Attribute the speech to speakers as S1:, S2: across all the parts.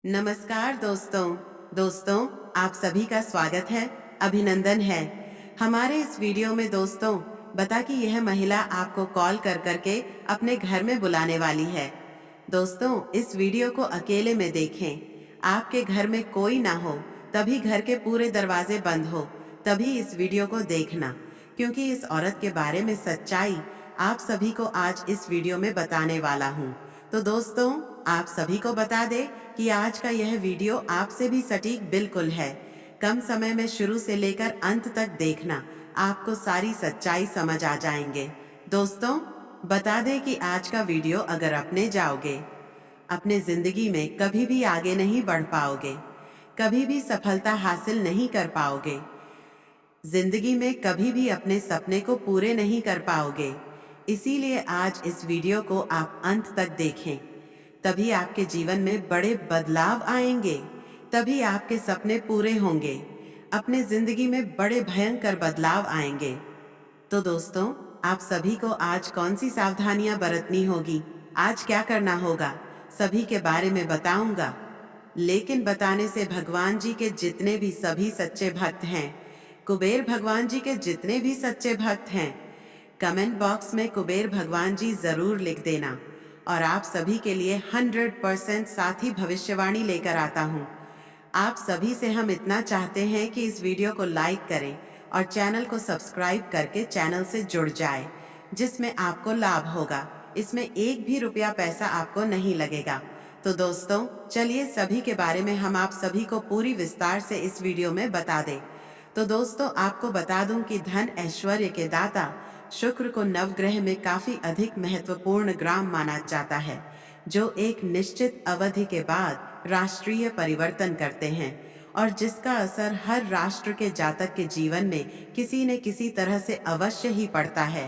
S1: नमस्कार दोस्तों। दोस्तों, आप सभी का स्वागत है, अभिनंदन है। हमारे इस वीडियो में दोस्तों बता कि यह महिला आपको कॉल कर करके अपने घर में बुलाने वाली है। दोस्तों, इस वीडियो को अकेले में देखें। आपके घर में कोई ना हो, तभी घर के पूरे दरवाजे बंद हो, तभी इस वीडियो को देखना, क्योंकि इस औरत के बारे में सच्चाई आप सभी को आज इस वीडियो में बताने वाला हूँ। तो दोस्तों, आप सभी को बता दे कि आज का यह वीडियो आपसे भी सटीक बिल्कुल है। कम समय में शुरू से लेकर अंत तक देखना, आपको सारी सच्चाई समझ आ जाएंगे। दोस्तों, बता दें कि आज का वीडियो अगर अपने जाओगे, अपने जिंदगी में कभी भी आगे नहीं बढ़ पाओगे, कभी भी सफलता हासिल नहीं कर पाओगे, जिंदगी में कभी भी अपने सपने को पूरे नहीं कर पाओगे। इसीलिए आज इस वीडियो को आप अंत तक देखें, तभी आपके जीवन में बड़े बदलाव आएंगे, तभी आपके सपने पूरे होंगे, अपने जिंदगी में बड़े भयंकर बदलाव आएंगे। तो दोस्तों, आप सभी को आज कौन सी सावधानियां बरतनी होगी, आज क्या करना होगा, सभी के बारे में बताऊंगा। लेकिन बताने से भगवान जी के जितने भी सभी सच्चे भक्त हैं, कुबेर भगवान जी के जितने भी सच्चे भक्त हैं, कमेंट बॉक्स में कुबेर भगवान जी जरूर लिख देना। और आप सभी के लिए 100% साथी भविष्यवाणी लेकर आता हूँ। आप सभी से हम इतना चाहते हैं कि इस वीडियो को लाइक करें और चैनल को सब्सक्राइब करके चैनल से जुड़ जाए, जिसमें आपको लाभ होगा। इसमें एक भी रुपया पैसा आपको नहीं लगेगा। तो दोस्तों, चलिए सभी के बारे में हम आप सभी को पूरी विस्तार से इस वीडियो में बता दें। तो दोस्तों, आपको बता दूं कि धन ऐश्वर्य के दाता शुक्र को नवग्रह में काफी अधिक महत्वपूर्ण ग्राम माना जाता है, जो एक निश्चित अवधि के बाद राष्ट्रीय परिवर्तन करते हैं और जिसका असर हर राष्ट्र के जातक के जीवन में किसी न किसी तरह से अवश्य ही पड़ता है।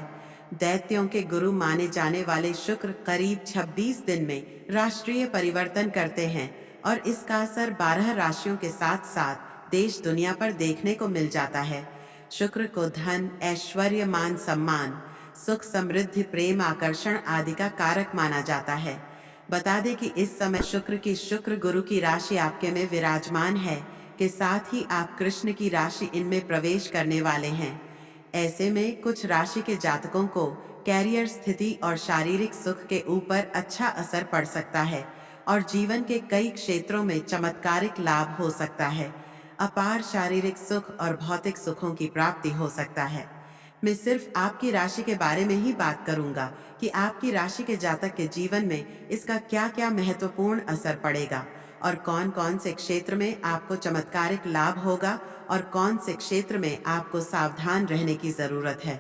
S1: दैत्यों के गुरु माने जाने वाले शुक्र करीब 26 दिन में राष्ट्रीय परिवर्तन करते हैं और इसका असर 12 राशियों के साथ साथ देश दुनिया पर देखने को मिल जाता है। शुक्र को धन, ऐश्वर्य, मान सम्मान, सुख, समृद्धि, प्रेम, आकर्षण आदि का कारक माना जाता है। बता दें कि इस समय शुक्र गुरु की राशि आपके में विराजमान है, के साथ ही आप कृष्ण की राशि इनमें प्रवेश करने वाले हैं। ऐसे में कुछ राशि के जातकों को कैरियर स्थिति और शारीरिक सुख के ऊपर अच्छा असर पड़ सकता है और जीवन के कई क्षेत्रों में चमत्कारिक लाभ हो सकता है। अपार शारीरिक सुख और भौतिक सुखों की प्राप्ति हो सकता है। मैं सिर्फ आपकी राशि के बारे में ही बात करूंगा कि आपकी राशि के जातक के जीवन में इसका क्या क्या महत्वपूर्ण असर पड़ेगा और कौन कौन से क्षेत्र में आपको चमत्कारिक लाभ होगा और कौन से क्षेत्र में आपको सावधान रहने की जरूरत है।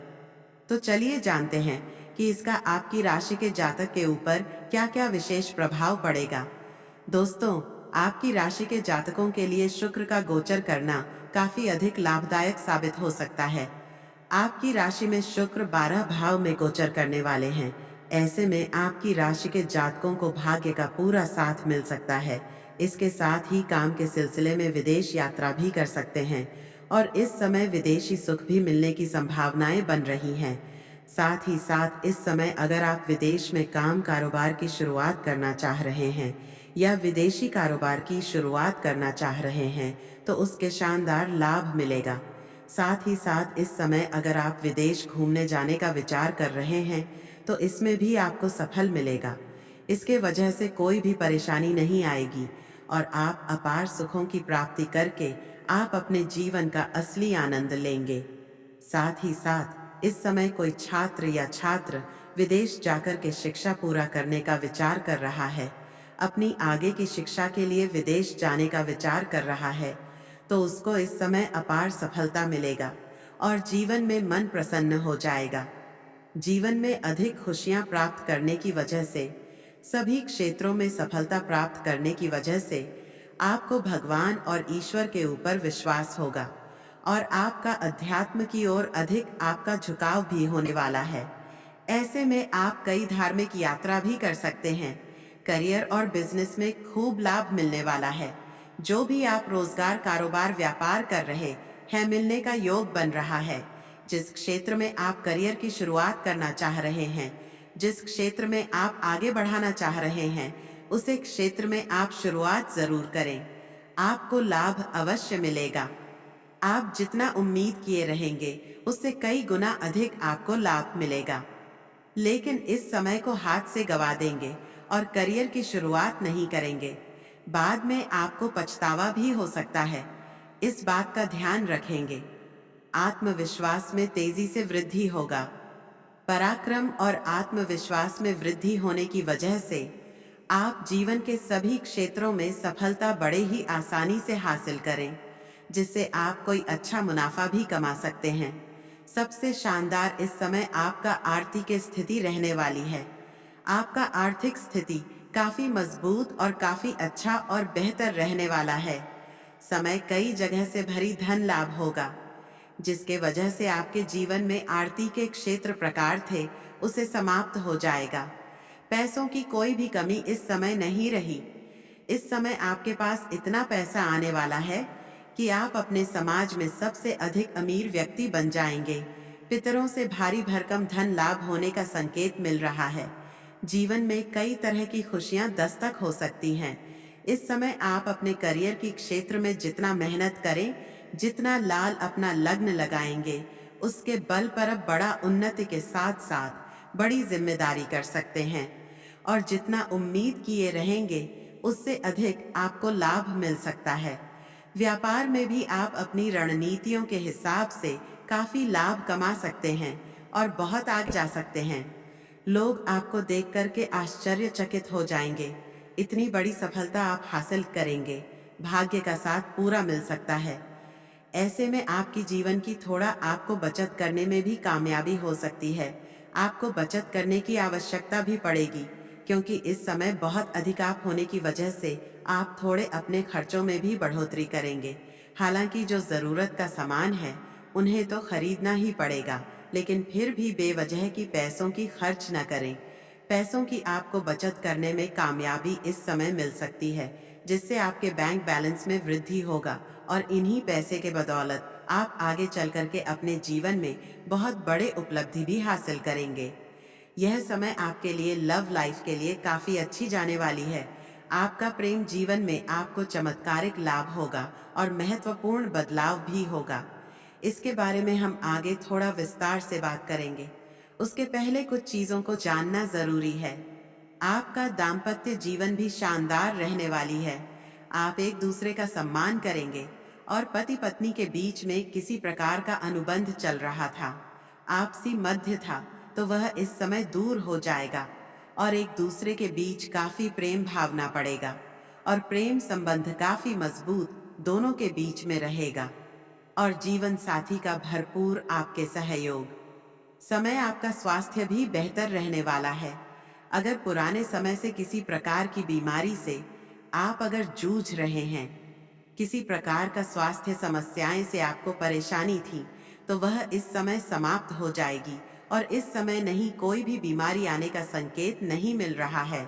S1: तो चलिए जानते हैं कि इसका आपकी राशि के जातक के ऊपर क्या क्या विशेष प्रभाव पड़ेगा। दोस्तों, आपकी राशि के जातकों के लिए शुक्र का गोचर करना काफी अधिक लाभदायक साबित हो सकता है। आपकी राशि में शुक्र 12 भाव में गोचर करने वाले हैं। ऐसे में आपकी राशि के जातकों को भाग्य का पूरा साथ मिल सकता है। इसके साथ ही काम के सिलसिले में विदेश यात्रा भी कर सकते हैं और इस समय विदेशी सुख भी मिलने की संभावनाएं बन रही हैं। साथ ही साथ इस समय अगर आप विदेश में काम कारोबार की शुरुआत करना चाह रहे हैं या विदेशी कारोबार की शुरुआत करना चाह रहे हैं, तो उसके शानदार लाभ मिलेगा। साथ ही साथ इस समय अगर आप विदेश घूमने जाने का विचार कर रहे हैं, तो इसमें भी आपको सफल मिलेगा। इसके वजह से कोई भी परेशानी नहीं आएगी और आप अपार सुखों की प्राप्ति करके आप अपने जीवन का असली आनंद लेंगे। साथ ही साथ इस समय कोई छात्र या छात्र विदेश जाकर के शिक्षा पूरा करने का विचार कर रहा है, अपनी आगे की शिक्षा के लिए विदेश जाने का विचार कर रहा है, तो उसको इस समय अपार सफलता मिलेगा और जीवन में मन प्रसन्न हो जाएगा। जीवन में अधिक खुशियां प्राप्त करने की वजह से, सभी क्षेत्रों में सफलता प्राप्त करने की वजह से आपको भगवान और ईश्वर के ऊपर विश्वास होगा और आपका अध्यात्म की ओर अधिक आपका झुकाव भी होने वाला है। ऐसे में आप कई धार्मिक यात्रा भी कर सकते हैं। करियर और बिजनेस में खूब लाभ मिलने वाला है। जो भी आप रोजगार, कारोबार, व्यापार कर रहे हैं, मिलने का योग बन रहा है। जिस क्षेत्र में आप करियर की शुरुआत करना चाह रहे हैं, जिस क्षेत्र में आप आगे बढ़ाना चाह रहे हैं, उसे क्षेत्र में आप शुरुआत जरूर करें। आपको लाभ अवश्य मिलेगा। आप जितना उम्मीद किए रहेंगे उससे कई गुना अधिक आपको लाभ मिलेगा। लेकिन इस समय को हाथ से गवा देंगे और करियर की शुरुआत नहीं करेंगे। बाद में आपको पछतावा भी हो सकता है। इस बात का ध्यान रखेंगे। आत्मविश्वास में तेजी से वृद्धि होगा। पराक्रम और आत्मविश्वास में वृद्धि होने की वजह से आप जीवन के सभी क्षेत्रों में सफलता बड़े ही आसानी से हासिल करें, जिससे आप कोई अच्छा मुनाफा भी कमा सकते हैं। सबसे शानदार इस समय आपका आर्थिक स्थिति रहने वाली है। आपका आर्थिक स्थिति काफी मजबूत और काफी अच्छा और बेहतर रहने वाला है। समय कई जगह से भरी धन लाभ होगा, जिसके वजह से आपके जीवन में आर्थिक के क्षेत्र प्रकार थे उसे समाप्त हो जाएगा। पैसों की कोई भी कमी इस समय नहीं रही। इस समय आपके पास इतना पैसा आने वाला है कि आप अपने समाज में सबसे अधिक अमीर व्यक्ति बन जाएंगे। पितरों से भारी भरकम धन लाभ होने का संकेत मिल रहा है। जीवन में कई तरह की खुशियां दस्तक हो सकती हैं। इस समय आप अपने करियर की क्षेत्र में जितना मेहनत करें, जितना लाल अपना लग्न लगाएंगे, उसके बल पर अब बड़ा उन्नति के साथ साथ बड़ी जिम्मेदारी कर सकते हैं। और जितना उम्मीद किए रहेंगे उससे अधिक आपको लाभ मिल सकता है। व्यापार में भी आप अपनी रणनीतियों के हिसाब से काफी लाभ कमा सकते हैं और बहुत आगे जा सकते हैं। लोग आपको देख करके आश्चर्यचकित हो जाएंगे। इतनी बड़ी सफलता आप हासिल करेंगे। भाग्य का साथ पूरा मिल सकता है। ऐसे में आपकी जीवन की थोड़ा आपको बचत करने में भी कामयाबी हो सकती है। आपको बचत करने की आवश्यकता भी पड़ेगी, क्योंकि इस समय बहुत अधिक आप होने की वजह से आप थोड़े अपने खर्चों में भी बढ़ोतरी करेंगे। हालांकि जो ज़रूरत का सामान है उन्हें तो खरीदना ही पड़ेगा, लेकिन फिर भी बेवजह की पैसों की खर्च न करें। पैसों की आपको बचत करने में कामयाबी इस समय मिल सकती है, जिससे आपके बैंक बैलेंस में वृद्धि होगा और इन्हीं पैसे के बदौलत आप आगे चल करके अपने जीवन में बहुत बड़े उपलब्धि भी हासिल करेंगे। यह समय आपके लिए लव लाइफ के लिए काफी अच्छी जाने वाली है। आपका प्रेम जीवन में आपको चमत्कारिक लाभ होगा और महत्वपूर्ण बदलाव भी होगा। इसके बारे में हम आगे थोड़ा विस्तार से बात करेंगे। उसके पहले कुछ चीजों को जानना जरूरी है। आपका दाम्पत्य जीवन भी शानदार रहने वाली है। आप एक दूसरे का सम्मान करेंगे और पति पत्नी के बीच में किसी प्रकार का अनुबंध चल रहा था, आपसी मध्य था, तो वह इस समय दूर हो जाएगा और एक दूसरे के बीच काफी प्रेम भावना पड़ेगा और प्रेम संबंध काफी मजबूत दोनों के बीच में रहेगा। और जीवन साथी का भरपूर आपके सहयोग। समय आपका स्वास्थ्य भी बेहतर रहने वाला है। अगर पुराने समय से किसी प्रकार की बीमारी से आप अगर जूझ रहे हैं, किसी प्रकार का स्वास्थ्य समस्याएं से आपको परेशानी थी, तो वह इस समय समाप्त हो जाएगी और इस समय नहीं कोई भी बीमारी आने का संकेत नहीं मिल रहा है।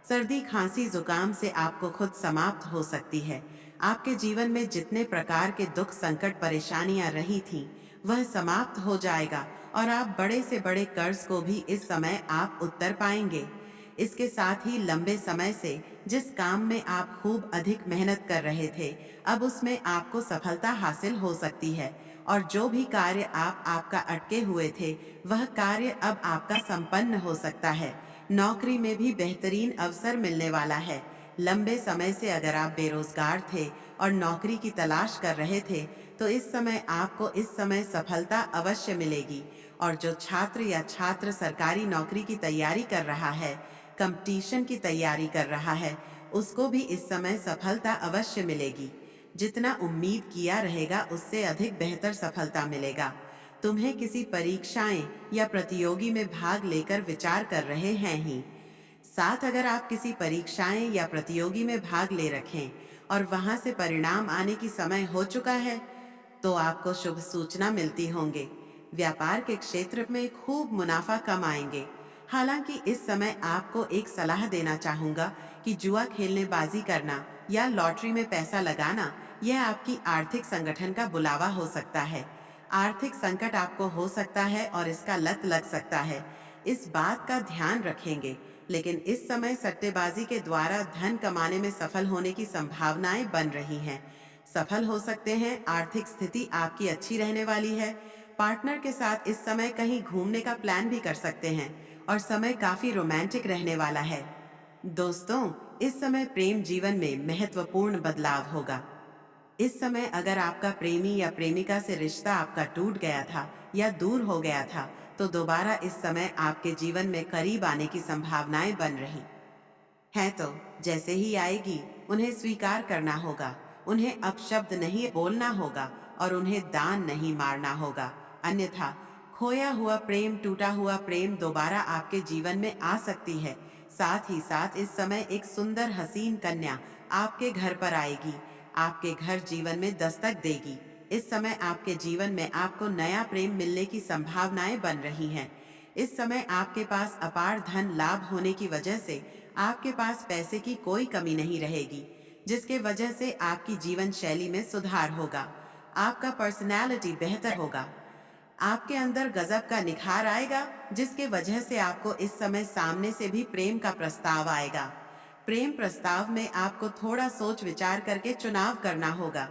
S1: सर्दी खांसी जुकाम से आपको खुद समाप्त हो सकती है। आपके जीवन में जितने प्रकार के दुख संकट परेशानियां रही थीं, वह समाप्त हो जाएगा और आप बड़े से बड़े कर्ज को भी इस समय आप उतर पाएंगे। इसके साथ ही लंबे समय से जिस काम में आप खूब अधिक मेहनत कर रहे थे, अब उसमें आपको सफलता हासिल हो सकती है और जो भी कार्य आपका अटके हुए थे, वह कार्य अब आपका संपन्न हो सकता है। नौकरी में भी बेहतरीन अवसर मिलने वाला है। लंबे समय से अगर आप बेरोजगार थे और नौकरी की तलाश कर रहे थे, तो इस समय आपको इस समय सफलता अवश्य मिलेगी। और जो छात्र या छात्र सरकारी नौकरी की तैयारी कर रहा है, कंपटीशन की तैयारी कर रहा है, उसको भी इस समय सफलता अवश्य मिलेगी। जितना उम्मीद किया रहेगा उससे अधिक बेहतर सफलता मिलेगा। तुम्हें किसी परीक्षाएं या प्रतियोगी में भाग लेकर विचार कर रहे हैं ही साथ अगर आप किसी परीक्षाएं या प्रतियोगी में भाग ले रखें और वहां से परिणाम आने की समय हो चुका है, तो आपको शुभ सूचना मिलती होंगे। व्यापार के क्षेत्र में खूब मुनाफा कमाएंगे। हालांकि इस समय आपको एक सलाह देना चाहूंगा कि जुआ खेलने बाजी करना या लॉटरी में पैसा लगाना, यह आपकी आर्थिक संगठन का बुलावा हो सकता है। आर्थिक संकट आपको हो सकता है और इसका लत लग सकता है। इस बात का ध्यान रखेंगे, लेकिन इस समय सट्टेबाजी के द्वारा धन कमाने में सफल होने की संभावनाएं बन रही हैं। सफल हो सकते हैं, आर्थिक स्थिति आपकी अच्छी रहने वाली है। पार्टनर के साथ इस समय कहीं घूमने का प्लान भी कर सकते हैं और समय काफी रोमांटिक रहने वाला है। दोस्तों, इस समय प्रेम जीवन में महत्वपूर्ण बदलाव होगा। इस समय अगर आपका प्रेमी या प्रेमिका से रिश्ता आपका टूट गया था या दूर हो गया था, तो दोबारा इस समय आपके जीवन में करीब आने की संभावनाएं बन रही हैं। तो जैसे ही आएगी, उन्हें स्वीकार करना होगा, उन्हें अपशब्द नहीं बोलना होगा और उन्हें दान नहीं मारना होगा। अन्यथा खोया हुआ प्रेम, टूटा हुआ प्रेम दोबारा आपके जीवन में आ सकती है। साथ ही साथ इस समय एक सुंदर हसीन कन्या आपके घर पर आएगी, आपके घर जीवन में दस्तक देगी। इस समय आपके जीवन में आपको नया प्रेम मिलने की संभावनाएं बन रही हैं। इस समय आपके पास अपार धन लाभ होने की वजह से आपके पास पैसे की कोई कमी नहीं रहेगी, जिसके वजह से आपकी जीवन शैली में सुधार होगा। आपका पर्सनैलिटी बेहतर होगा। आपके अंदर गजब का निखार आएगा, जिसके वजह से आपको इस समय सामने से भी प्रेम का प्रस्ताव आएगा। प्रेम प्रस्ताव में आपको थोड़ा सोच विचार करके चुनाव करना होगा।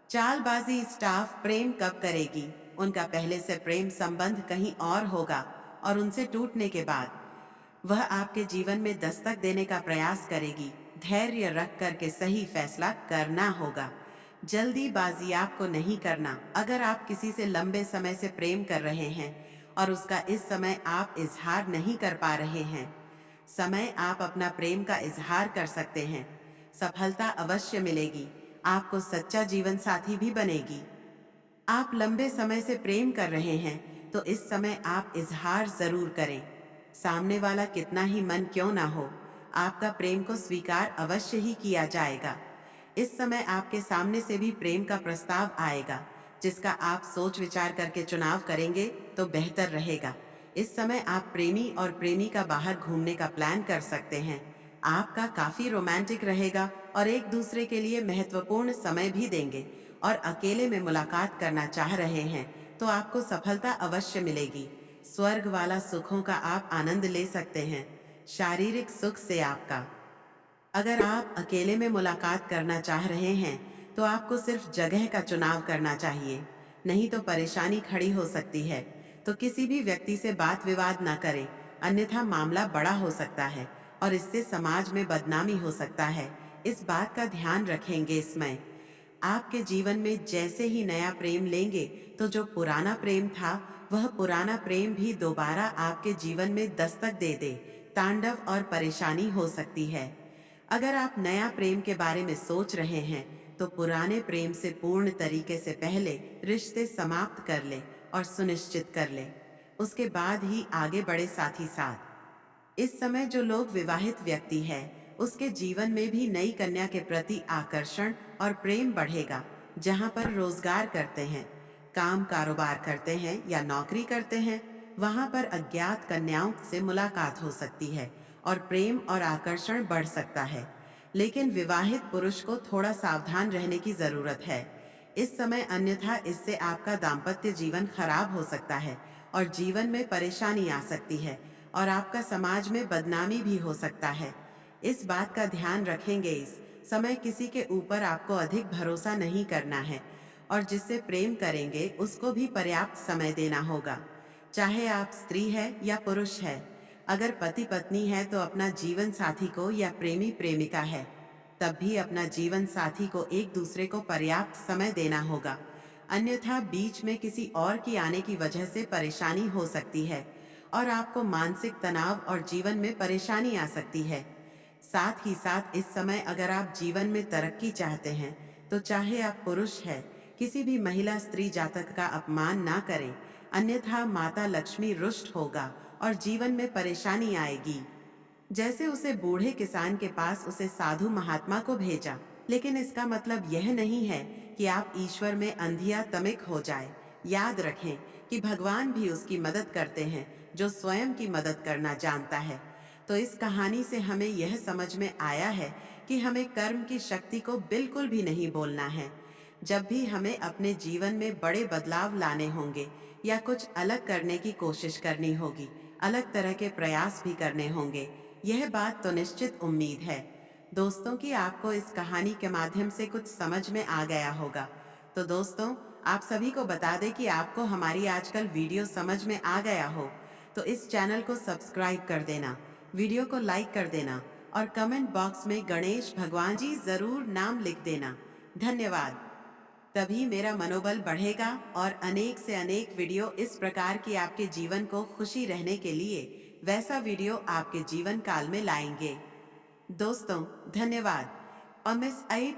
S1: चालबाजी स्टाफ प्रेम कब करेगी? उनका पहले से प्रेम संबंध कहीं और होगा और उनसे टूटने के बाद वह आपके जीवन में दस्तक देने का प्रयास करेगी। धैर्य रख करके सही फैसला करना होगा। जल्दीबाजी आपको नहीं करना। अगर आप किसी से लंबे समय से प्रेम कर रहे हैं और उसका इस समय आप इजहार नहीं कर पा रहे हैं, समय आप अपना प्रेम का इजहार कर सकते हैं। सफलता अवश्य मिलेगी। आपको सच्चा जीवन साथी भी बनेगी। आप लंबे समय से प्रेम कर रहे हैं, तो इस समय आप इजहार जरूर करें। सामने वाला कितना ही मन क्यों ना हो, आपका प्रेम को स्वीकार अवश्य ही किया जाएगा। इस समय आपके सामने से भी प्रेम का प्रस्ताव आएगा, जिसका आप सोच विचार करके चुनाव करेंगे तो बेहतर रहेगा। इस समय आप प्रेमी और प्रेमिका बाहर घूमने का प्लान कर सकते हैं। आपका काफी रोमांटिक रहेगा और एक दूसरे के लिए महत्वपूर्ण समय भी देंगे। और अकेले में मुलाकात करना चाह रहे हैं, तो आपको सफलता अवश्य मिलेगी। स्वर्ग वाला सुखों का आप आनंद ले सकते हैं। शारीरिक सुख से आपका अगर आप अकेले में मुलाकात करना चाह रहे हैं, तो आपको सिर्फ जगह का चुनाव करना चाहिए, नहीं तो परेशानी खड़ी हो सकती है। तो किसी भी व्यक्ति से बात विवाद ना करें, अन्यथा मामला बड़ा हो सकता है और इससे समाज में बदनामी हो सकता है। इस बात का ध्यान रखेंगे। इसमें आपके जीवन में जैसे ही नया प्रेम लेंगे, तो जो पुराना प्रेम था, वह पुराना प्रेम भी दोबारा आपके जीवन में दस्तक दे दे। तांडव और परेशानी हो सकती है। अगर आप नया प्रेम के बारे में सोच रहे हैं, तो पुराने प्रेम से पूर्ण तरीके से पहले रिश्ते समाप्त कर ले और सुनिश्चित कर ले, उसके बाद ही आगे बढ़े। साथ ही साथ इस समय जो लोग विवाहित व्यक्ति है, उसके जीवन में भी नई कन्या के प्रति आकर्षण और प्रेम बढ़ेगा। जहां पर रोजगार करते हैं, काम कारोबार करते हैं या नौकरी करते हैं, वहां पर अज्ञात कन्याओं से मुलाकात हो सकती है और प्रेम और आकर्षण बढ़ सकता है। लेकिन विवाहित पुरुष को थोड़ा सावधान रहने की जरूरत है इस समय, अन्यथा इससे आपका दाम्पत्य जीवन खराब हो सकता है और जीवन में परेशानी आ सकती है और आपका समाज में बदनामी भी हो सकता है। इस बात का ध्यान रखेंगे। इस समय किसी के ऊपर आपको अधिक भरोसा नहीं करना है और जिससे प्रेम करेंगे उसको भी पर्याप्त समय देना होगा, चाहे आप स्त्री है या पुरुष है। अगर पति पत्नी है तो अपना जीवन साथी को, या प्रेमी प्रेमिका है तब भी अपना जीवन साथी को एक दूसरे को पर्याप्त समय देना होगा। अन्यथा बीच में किसी और की आने की वजह से परेशानी हो सकती है और आपको मानसिक तनाव और जीवन में परेशानी आ सकती है। साथ ही साथ इस समय अगर आप जीवन में तरक्की चाहते हैं, तो चाहे आप पुरुष है, किसी भी महिला स्त्री जातक का अपमान ना करें, अन्यथा माता लक्ष्मी रुष्ट होगा और जीवन में परेशानी आएगी। जैसे उसे बूढ़े किसान के पास उसे साधु महात्मा को भेजा, लेकिन इसका मतलब यह नहीं है कि आप ईश्वर में अंधिया तमिक हो जाए। याद रखें कि भगवान भी उसकी मदद करते हैं जो स्वयं की मदद करना जानता है। तो इस कहानी से हमें यह समझ में आया है कि हमें कर्म की शक्ति को बिल्कुल भी नहीं बोलना है। जब भी हमें अपने जीवन में बड़े बदलाव लाने होंगे या कुछ अलग करने की कोशिश करनी होगी, अलग तरह के प्रयास भी करने होंगे, यह बात तो निश्चित उम्मीद है दोस्तों कि आपको इस कहानी के माध्यम से कुछ समझ में आ गया होगा। तो दोस्तों, आप सभी को बता दें कि आपको हमारी आजकल वीडियो समझ में आ गया हो तो इस चैनल को सब्सक्राइब कर देना, वीडियो को लाइक कर देना और कमेंट बॉक्स में गणेश भगवान जी जरूर नाम लिख देना। धन्यवाद। तभी मेरा मनोबल बढ़ेगा और अनेक से अनेक वीडियो इस प्रकार की आपके जीवन को खुशी रहने के लिए वैसा वीडियो आपके जीवन काल में लाएंगे। दोस्तों, धन्यवाद। और मिस आई